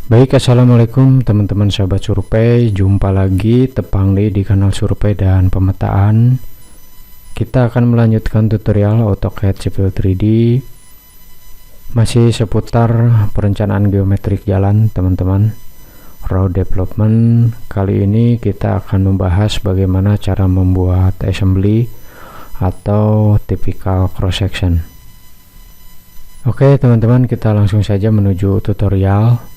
Baik, assalamualaikum teman-teman sahabat survei. Jumpa lagi Tepang di kanal survei dan pemetaan. Kita akan melanjutkan tutorial AutoCAD Civil 3D, masih seputar perencanaan geometrik jalan teman-teman, road development. Kali ini kita akan membahas bagaimana cara membuat assembly atau typical cross section. Oke teman-teman, kita langsung saja menuju tutorial.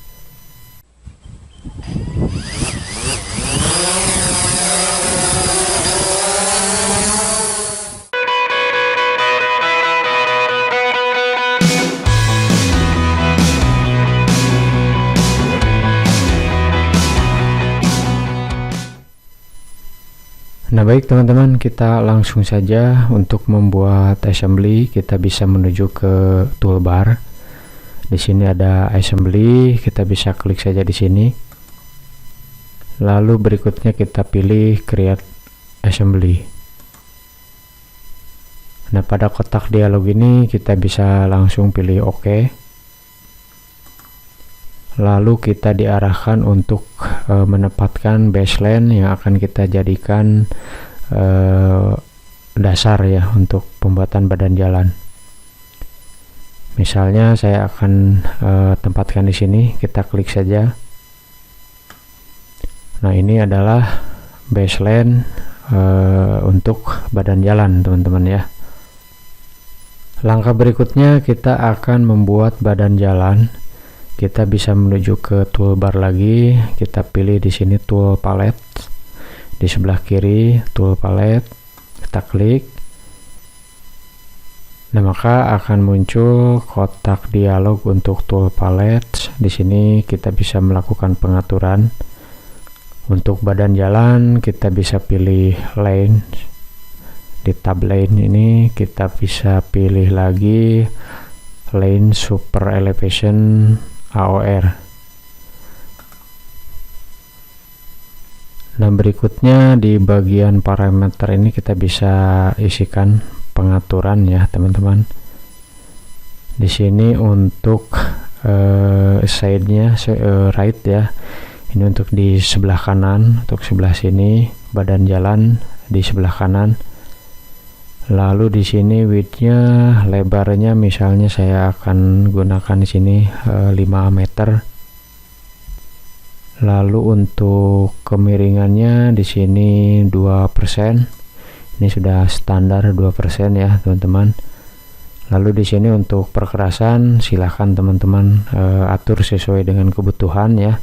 Nah baik teman-teman, kita langsung saja untuk membuat assembly. Kita bisa menuju ke toolbar. Di sini ada assembly, kita bisa klik saja di sini. Lalu berikutnya kita pilih create assembly. Nah pada kotak dialog ini kita bisa langsung pilih OK. Lalu kita diarahkan untuk menempatkan baseline yang akan kita jadikan dasar ya untuk pembuatan badan jalan. Misalnya saya akan tempatkan di sini, kita klik saja. Nah ini adalah baseline untuk badan jalan teman-teman ya. Langkah berikutnya kita akan membuat badan jalan. Kita bisa menuju ke toolbar lagi, kita pilih di sini tool palette, di sebelah kiri tool palette, kita klik. Nah maka akan muncul kotak dialog untuk tool palette. Di sini kita bisa melakukan pengaturan. Untuk badan jalan kita bisa pilih lane. Di tab lane ini kita bisa pilih lagi lane super elevation AOR. Nah berikutnya di bagian parameter ini kita bisa isikan pengaturan ya teman-teman. Di sini untuk side-nya right ya. Ini untuk di sebelah kanan, untuk sebelah sini badan jalan di sebelah kanan. Lalu di sini width-nya, lebarnya misalnya saya akan gunakan di sini 5 meter. Lalu untuk kemiringannya di sini 2%. Ini sudah standar 2% ya, teman-teman. Lalu di sini untuk perkerasan silahkan teman-teman atur sesuai dengan kebutuhan ya.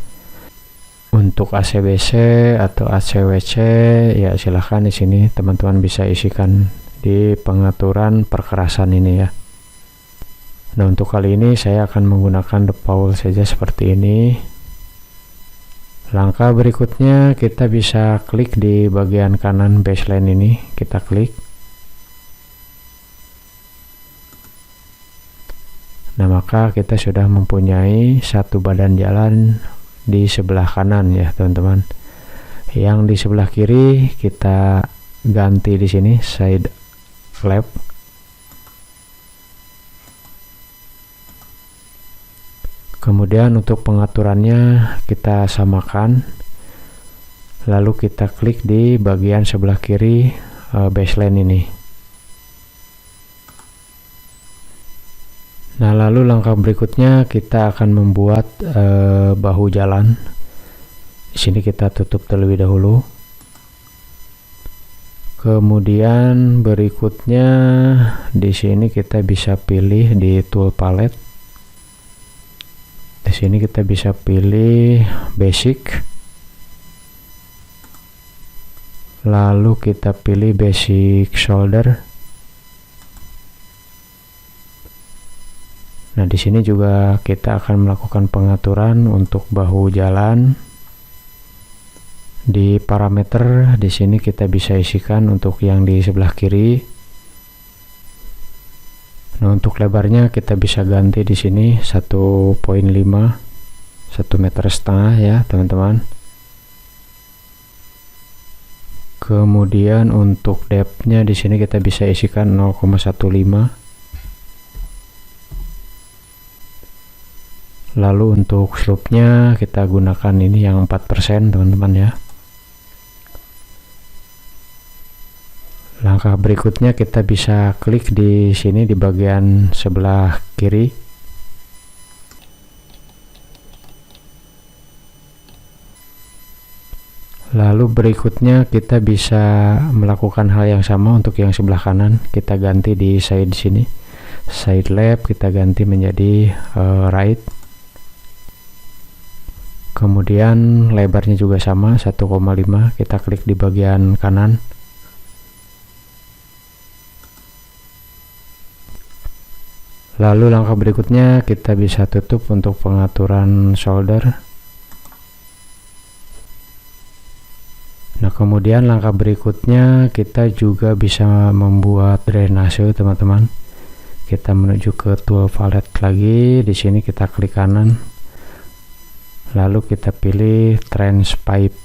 Untuk ACBC atau ACWC ya silahkan di sini teman-teman bisa isikan di pengaturan perkerasan ini ya. Nah untuk kali ini saya akan menggunakan default saja seperti ini. Langkah berikutnya kita bisa klik di bagian kanan baseline ini, kita klik. Nah maka kita sudah mempunyai satu badan jalan di sebelah kanan ya teman-teman. Yang di sebelah kiri kita ganti di sini side left. Kemudian untuk pengaturannya kita samakan. Lalu kita klik di bagian sebelah kiri baseline ini. Nah lalu langkah berikutnya kita akan membuat bahu jalan. Di sini kita tutup terlebih dahulu. Kemudian berikutnya di sini kita bisa pilih di tool palette. Di sini kita bisa pilih basic. Lalu kita pilih basic shoulder. Nah, di sini juga kita akan melakukan pengaturan untuk bahu jalan. Di parameter di sini kita bisa isikan untuk yang di sebelah kiri. Nah untuk lebarnya kita bisa ganti di sini 1,5 1,5 meter ya teman-teman. Kemudian untuk depth-nya di sini kita bisa isikan 0,15. Lalu untuk slope-nya kita gunakan ini yang 4% teman-teman ya. Langkah berikutnya kita bisa klik di sini di bagian sebelah kiri. Lalu berikutnya kita bisa melakukan hal yang sama untuk yang sebelah kanan. Kita ganti di side sini. Side left kita ganti menjadi right. Kemudian lebarnya juga sama 1,5. Kita klik di bagian kanan. Lalu langkah berikutnya kita bisa tutup untuk pengaturan solder. Nah, kemudian langkah berikutnya kita juga bisa membuat drainase, teman-teman. Kita menuju ke tool palette lagi. Di sini kita klik kanan. Lalu kita pilih trench pipe.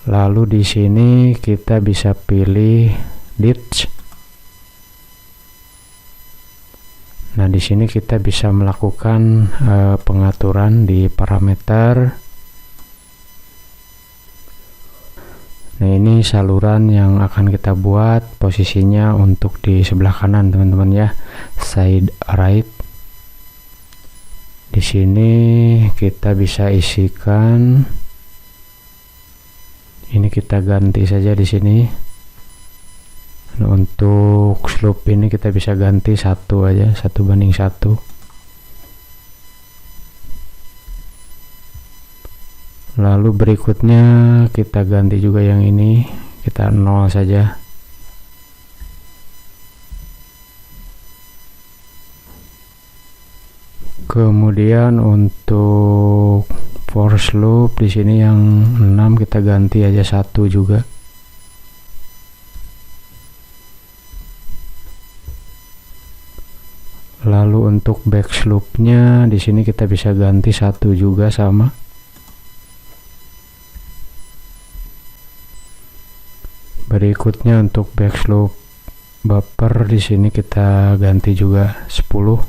Lalu di sini kita bisa pilih ditch. Nah, di sini kita bisa melakukan pengaturan di parameter. Nah, ini saluran yang akan kita buat, posisinya untuk di sebelah kanan, teman-teman ya, side right. Di sini kita bisa isikan, ini kita ganti saja di sini. Nah, untuk slope ini kita bisa ganti 1 aja, 1:1. Lalu berikutnya kita ganti juga yang ini, kita 0 saja. Kemudian untuk force loop di sini yang 6 kita ganti aja 1 juga. Lalu untuk back slope-nya di sini kita bisa ganti 1 juga sama. Berikutnya untuk back slope bumper di sini kita ganti juga 10.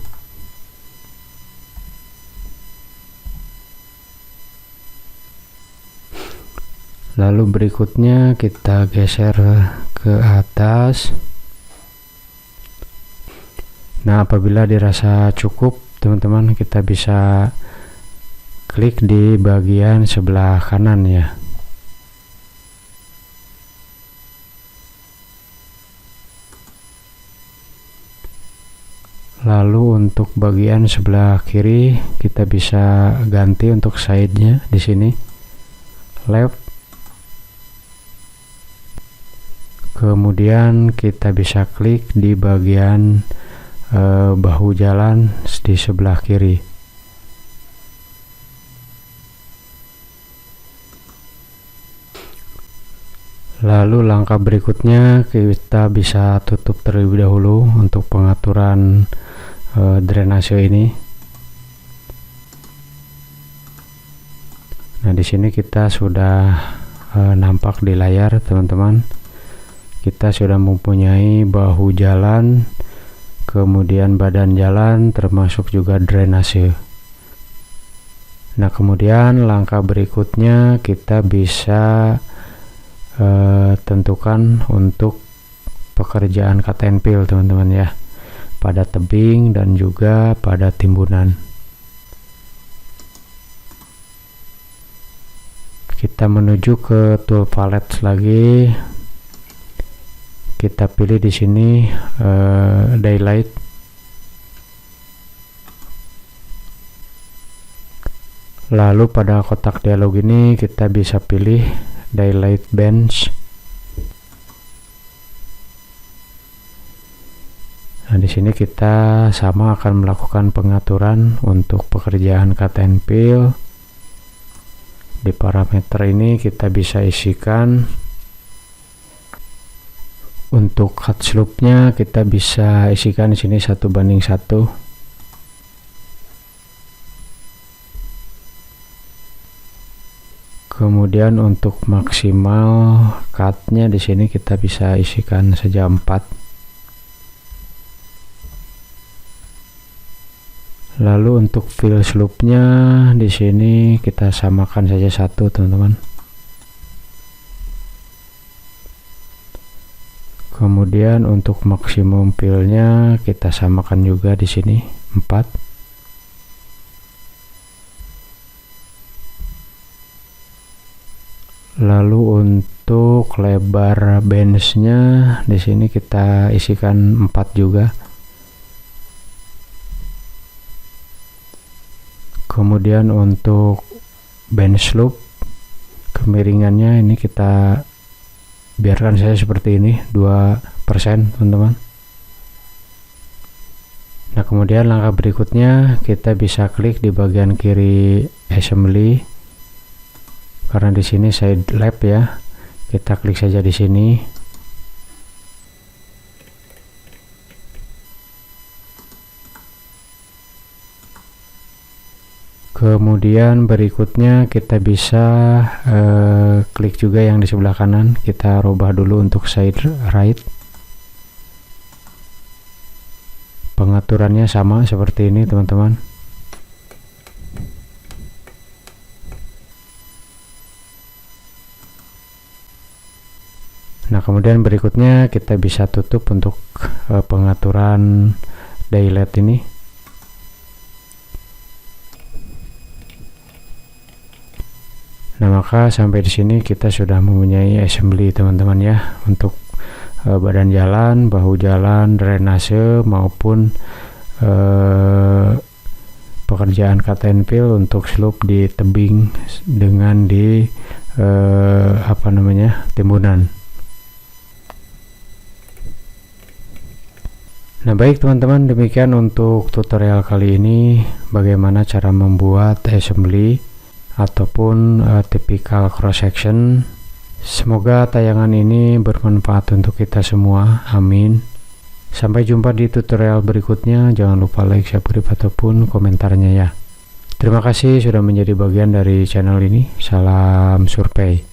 Lalu berikutnya kita geser ke atas. Nah, apabila dirasa cukup, teman-teman, kita bisa klik di bagian sebelah kanan ya. Lalu untuk bagian sebelah kiri kita bisa ganti untuk side-nya di sini left. Kemudian kita bisa klik di bagian bahu jalan di sebelah kiri. Lalu langkah berikutnya kita bisa tutup terlebih dahulu untuk pengaturan drainase ini. Nah, di sini kita sudah nampak di layar, teman-teman. Kita sudah mempunyai bahu jalan, kemudian badan jalan, termasuk juga drainase. Nah, kemudian langkah berikutnya kita bisa tentukan untuk pekerjaan cut and fill, teman-teman ya, pada tebing dan juga pada timbunan. Kita menuju ke tool palette lagi. Kita pilih di sini daylight. Lalu pada kotak dialog ini kita bisa pilih daylight bench. Nah, di sini kita sama akan melakukan pengaturan untuk pekerjaan cut and fill. Di parameter ini kita bisa isikan untuk cut slope-nya, kita bisa isikan di sini 1:1. Kemudian untuk maksimal cut-nya di sini kita bisa isikan saja 4. Lalu untuk fill slope-nya di sini kita samakan saja 1, teman-teman. Kemudian untuk maksimum fill-nya kita samakan juga di sini 4. Lalu untuk lebar bench-nya di sini kita isikan 4 juga. Kemudian untuk bench slope kemiringannya ini kita biarkan saya seperti ini 2%, teman-teman. Nah, kemudian langkah berikutnya kita bisa klik di bagian kiri assembly. Karena di sini side lab ya, kita klik saja di sini. Kemudian berikutnya kita bisa klik juga yang di sebelah kanan. Kita rubah dulu untuk side right. Pengaturannya sama seperti ini, teman-teman. Nah, kemudian berikutnya kita bisa tutup untuk pengaturan daylight ini. Nah, maka sampai di sini kita sudah mempunyai assembly, teman-teman ya, untuk badan jalan, bahu jalan, drainase maupun pekerjaan cut and fill untuk slope di tebing dengan di timbunan. Nah, baik teman-teman, demikian untuk tutorial kali ini bagaimana cara membuat assembly ataupun typical cross section. Semoga tayangan ini bermanfaat untuk kita semua, amin. Sampai jumpa di tutorial berikutnya. Jangan lupa like, subscribe ataupun komentarnya ya. Terima kasih sudah menjadi bagian dari channel ini. Salam survei.